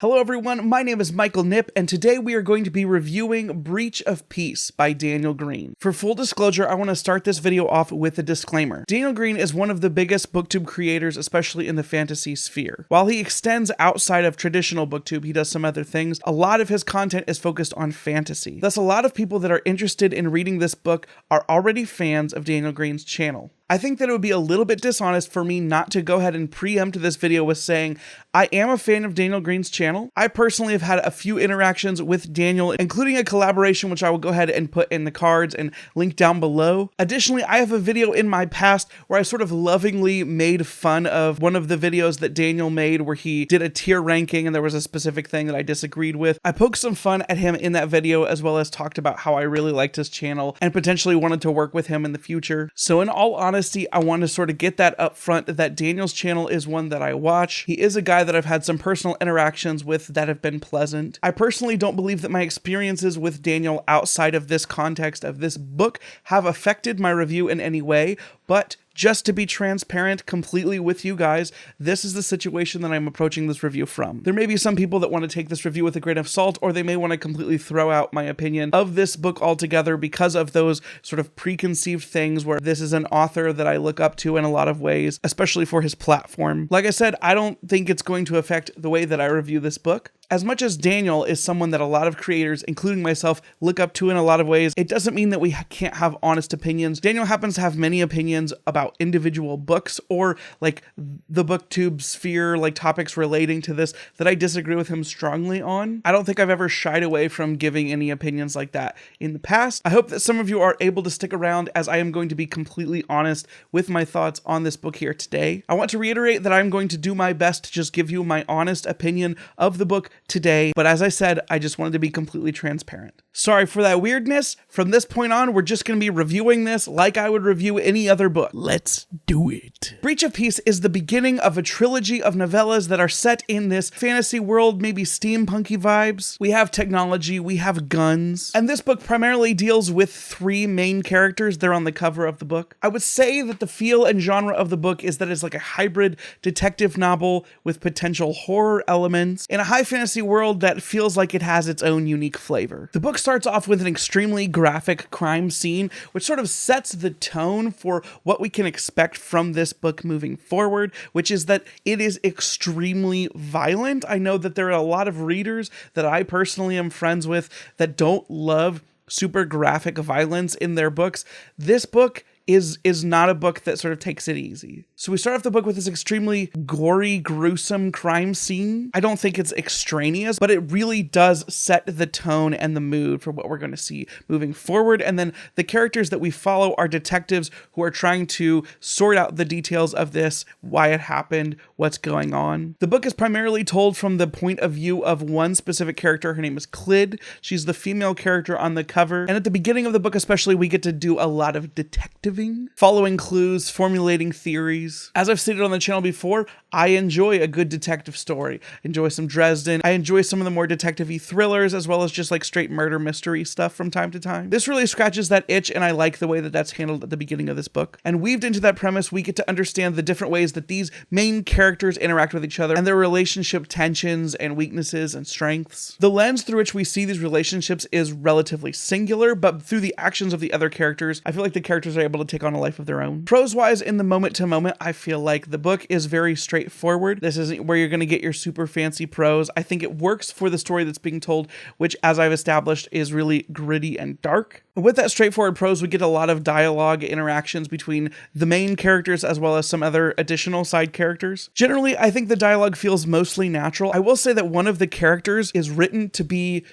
Hello everyone, my name is Michael Knipp, and today we are going to be reviewing Breach of Peace by Daniel Greene. For full disclosure, I want to start this video off with a disclaimer. Daniel Greene is one of the biggest booktube creators, especially in the fantasy sphere. While he extends outside of traditional booktube, he does some other things. A lot of his content is focused on fantasy. Thus, a lot of people that are interested in reading this book are already fans of Daniel Greene's channel. I think that it would be a little bit dishonest for me not to go ahead and preempt this video with saying I am a fan of Daniel Greene's channel. I personally have had a few interactions with Daniel, including a collaboration which I will go ahead and put in the cards and link down below. Additionally, I have a video in my past where I sort of lovingly made fun of one of the videos that Daniel made where he did a tier ranking and there was a specific thing that I disagreed with. I poked some fun at him in that video as well as talked about how I really liked his channel and potentially wanted to work with him in the future. So in all honesty, I want to sort of get that up front that Daniel's channel is one that I watch. He is a guy that I've had some personal interactions with that have been pleasant. I personally don't believe that my experiences with Daniel outside of this context of this book have affected my review in any way, but just to be transparent completely with you guys, this is the situation that I'm approaching this review from. There may be some people that want to take this review with a grain of salt, or they may want to completely throw out my opinion of this book altogether because of those sort of preconceived things where this is an author that I look up to in a lot of ways, especially for his platform. Like I said, I don't think it's going to affect the way that I review this book. As much as Daniel is someone that a lot of creators, including myself, look up to in a lot of ways, it doesn't mean that we can't have honest opinions. Daniel happens to have many opinions about individual books or like the booktube sphere, like topics relating to this that I disagree with him strongly on. I don't think I've ever shied away from giving any opinions like that in the past. I hope that some of you are able to stick around as I am going to be completely honest with my thoughts on this book here today. I want to reiterate that I'm going to do my best to just give you my honest opinion of the book today, but as I said, I just wanted to be completely transparent. Sorry for that weirdness. From this point on, we're just going to be reviewing this like I would review any other book. Let's do it. Breach of Peace is the beginning of a trilogy of novellas that are set in this fantasy world, maybe steampunky vibes. We have technology, we have guns, and this book primarily deals with three main characters. They're on the cover of the book. I would say that the feel and genre of the book is that it's like a hybrid detective novel with potential horror elements in a high fantasy world that feels like it has its own unique flavor. The book starts off with an extremely graphic crime scene, which sort of sets the tone for what we can expect from this book moving forward, which is that it is extremely violent. I know that there are a lot of readers that I personally am friends with that don't love super graphic violence in their books. This book is not a book that sort of takes it easy. So we start off the book with this extremely gory, gruesome crime scene. I don't think it's extraneous, but it really does set the tone and the mood for what we're going to see moving forward. And then the characters that we follow are detectives who are trying to sort out the details of this, why it happened, what's going on. The book is primarily told from the point of view of one specific character. Her name is Clyd. She's the female character on the cover. And at the beginning of the book especially, we get to do a lot of detective following clues, formulating theories. As I've stated on the channel before, I enjoy a good detective story. I enjoy some Dresden. I enjoy some of the more detective-y thrillers as well as just like straight murder mystery stuff from time to time. This really scratches that itch, and I like the way that that's handled at the beginning of this book. And weaved into that premise, we get to understand the different ways that these main characters interact with each other and their relationship tensions and weaknesses and strengths. The lens through which we see these relationships is relatively singular, but through the actions of the other characters, I feel like the characters are able to take on a life of their own. Prose-wise, in the moment to moment, I feel like the book is very straightforward. This isn't where you're going to get your super fancy prose. I think it works for the story that's being told, which, as I've established, is really gritty and dark. With that straightforward prose, we get a lot of dialogue interactions between the main characters as well as some other additional side characters. Generally, I think the dialogue feels mostly natural. I will say that one of the characters is written to be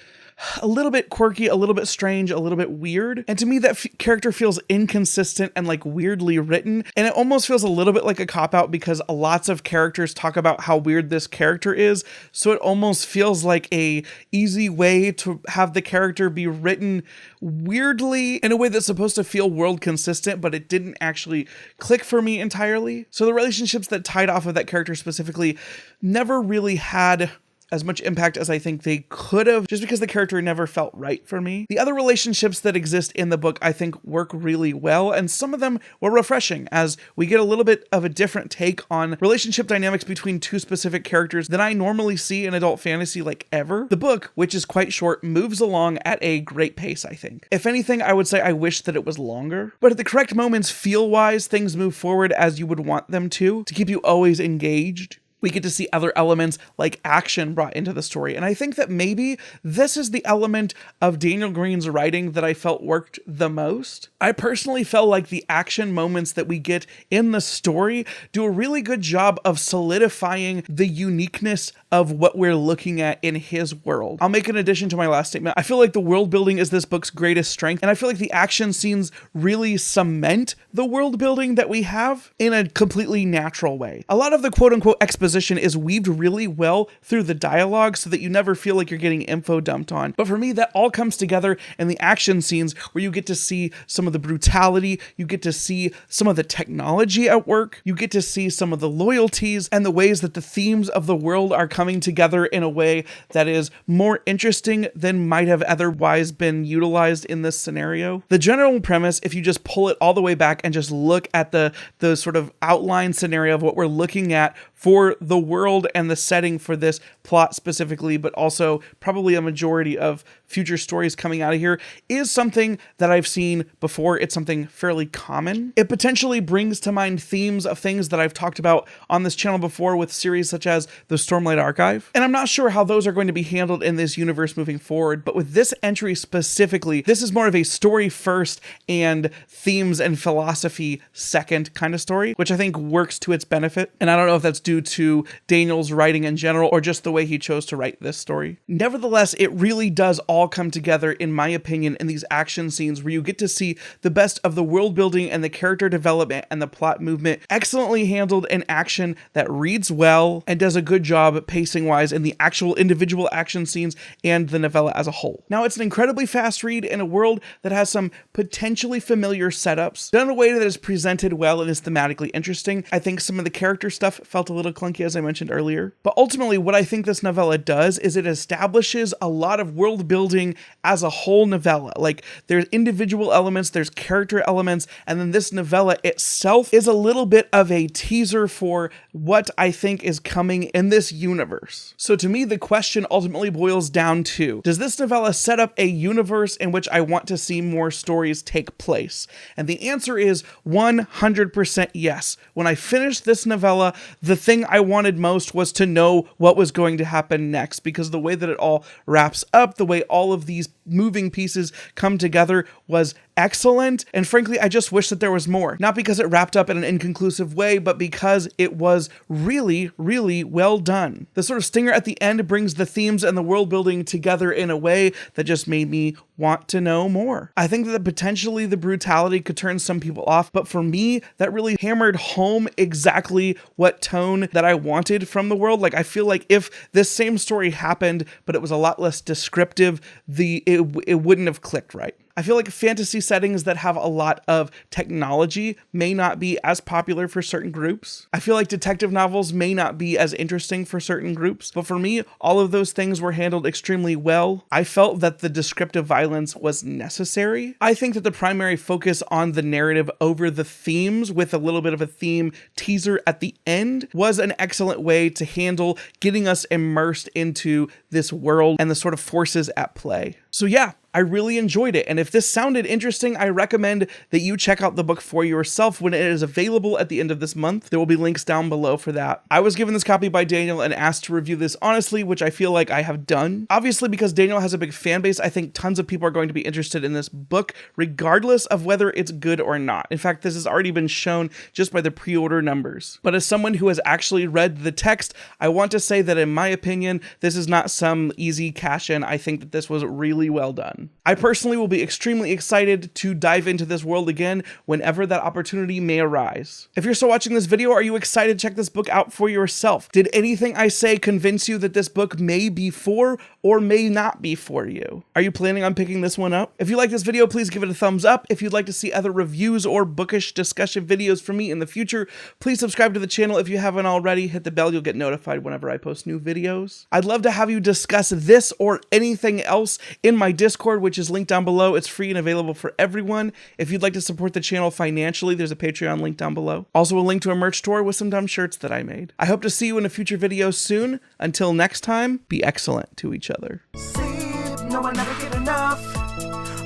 a little bit quirky, a little bit strange, a little bit weird. And to me, that character feels inconsistent and like weirdly written. And it almost feels a little bit like a cop-out because lots of characters talk about how weird this character is. So it almost feels like a easy way to have the character be written weirdly in a way that's supposed to feel world consistent, but it didn't actually click for me entirely. So the relationships that tied off of that character specifically never really had as much impact as I think they could have, just because the character never felt right for me. The other relationships that exist in the book I think work really well, and some of them were refreshing as we get a little bit of a different take on relationship dynamics between two specific characters than I normally see in adult fantasy like ever. The book, which is quite short, moves along at a great pace, I think. If anything, I would say I wish that it was longer, but at the correct moments, feel-wise, things move forward as you would want them to keep you always engaged. We get to see other elements like action brought into the story. And I think that maybe this is the element of Daniel Greene's writing that I felt worked the most. I personally felt like the action moments that we get in the story do a really good job of solidifying the uniqueness of what we're looking at in his world. I'll make an addition to my last statement. I feel like the world building is this book's greatest strength, and I feel like the action scenes really cement the world building that we have in a completely natural way. A lot of the quote-unquote exposition is weaved really well through the dialogue so that you never feel like you're getting info dumped on. But for me, that all comes together in the action scenes where you get to see some of the brutality, you get to see some of the technology at work, you get to see some of the loyalties and the ways that the themes of the world are coming together in a way that is more interesting than might have otherwise been utilized in this scenario. The general premise, if you just pull it all the way back and just look at the sort of outline scenario of what we're looking at for the world and the setting for this plot specifically, but also probably a majority of future stories coming out of here, is something that I've seen before. It's something fairly common. It potentially brings to mind themes of things that I've talked about on this channel before with series such as the Stormlight Archive. And I'm not sure how those are going to be handled in this universe moving forward, but with this entry specifically, this is more of a story first and themes and philosophy second kind of story, which I think works to its benefit. And I don't know if that's due to Daniel's writing in general or just the way he chose to write this story. Nevertheless, it really does all come together, in my opinion, in these action scenes where you get to see the best of the world building and the character development and the plot movement excellently handled in action that reads well and does a good job pacing wise in the actual individual action scenes and the novella as a whole. Now, it's an incredibly fast read in a world that has some potentially familiar setups done in a way that is presented well and is thematically interesting. I think some of the character stuff felt a little clunky, as I mentioned earlier, but ultimately what I think this novella does is it establishes a lot of world building as a whole novella. Like, there's individual elements, there's character elements, and then this novella itself is a little bit of a teaser for what I think is coming in this universe. So to me, the question ultimately boils down to, does this novella set up a universe in which I want to see more stories take place? And the answer is 100% yes. When I finished this novella, the thing I wanted most was to know what was going to happen next, because the way that it all wraps up, the way all of these moving pieces come together was excellent. And frankly, I just wish that there was more. Not because it wrapped up in an inconclusive way, but because it was really, really well done. The sort of stinger at the end brings the themes and the world building together in a way that just made me want to know more. I think that potentially the brutality could turn some people off, but for me, that really hammered home exactly what tone that I wanted from the world. Like, I feel like if this same story happened, but it was a lot less descriptive, it wouldn't have clicked right. I feel like fantasy settings that have a lot of technology may not be as popular for certain groups. I feel like detective novels may not be as interesting for certain groups, but for me, all of those things were handled extremely well. I felt that the descriptive violence was necessary. I think that the primary focus on the narrative over the themes with a little bit of a theme teaser at the end was an excellent way to handle getting us immersed into this world and the sort of forces at play. So yeah, I really enjoyed it, and if this sounded interesting, I recommend that you check out the book for yourself when it is available at the end of this month. There will be links down below for that. I was given this copy by Daniel and asked to review this honestly, which I feel like I have done. Obviously, because Daniel has a big fan base, I think tons of people are going to be interested in this book, regardless of whether it's good or not. In fact, this has already been shown just by the pre-order numbers. But as someone who has actually read the text, I want to say that in my opinion, this is not some easy cash in, I think that this was really well done. I personally will be extremely excited to dive into this world again whenever that opportunity may arise. If you're still watching this video, are you excited to check this book out for yourself? Did anything I say convince you that this book may be for or may not be for you? Are you planning on picking this one up? If you like this video, please give it a thumbs up. If you'd like to see other reviews or bookish discussion videos from me in the future, please subscribe to the channel if you haven't already. Hit the bell, you'll get notified whenever I post new videos. I'd love to have you discuss this or anything else in my Discord, which is linked down below. It's free and available for everyone. If you'd like to support the channel financially, there's a Patreon link down below. Also a link to a merch store with some dumb shirts that I made. I hope to see you in a future video soon. Until next time, be excellent to each other. Sleep, no one ever get enough.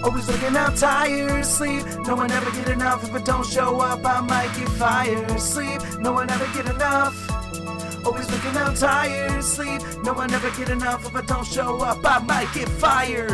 Always looking out tired. Sleep, no one ever get enough. If it don't show up, I might get fired. Sleep, no one ever get enough. Always looking out tired. Sleep, no one ever get enough. If I don't show up, I might get fired.